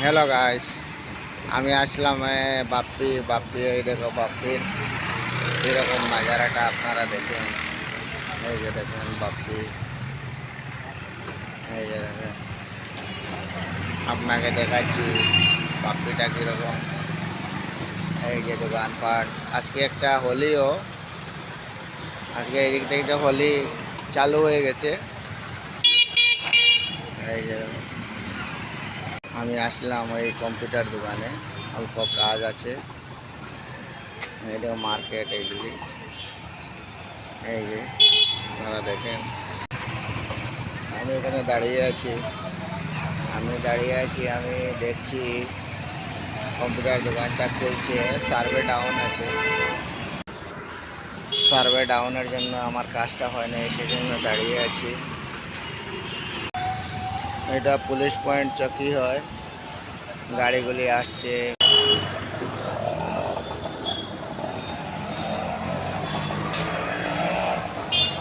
Hello guys, আমি আসলাম বাপ্পি বাপ্পি। এই দেখো বাপ্পির এরকম নাজারাটা আপনারা দেখেন। এই যে দেখেন বাপ্পি, এই যে দেখেন আপনাকে দেখাচ্ছি বাপ্পিটা কীরকম। এই যে দোকানপাট, আজকে একটা হোলিও, আজকে এদিক থেকে হোলি চালু হয়ে গেছে। এই যে আমি আসলাম ওই কম্পিউটার দোকানে, অল্প কাজ আছে। এটা মার্কেট এইগুলি, এই যে আপনারা দেখেন। আমি এখানে দাঁড়িয়ে আছি, আমি দেখছি কম্পিউটার দোকানটা খুলছে। সার্ভে ডাউন আছে, সার্ভে ডাউনের জন্য আমার কাজটা হয় না, সেজন্য দাঁড়িয়ে আছি। এটা পুলিশ পয়েন্ট চকি হয়, গাড়িগুলি আসছে,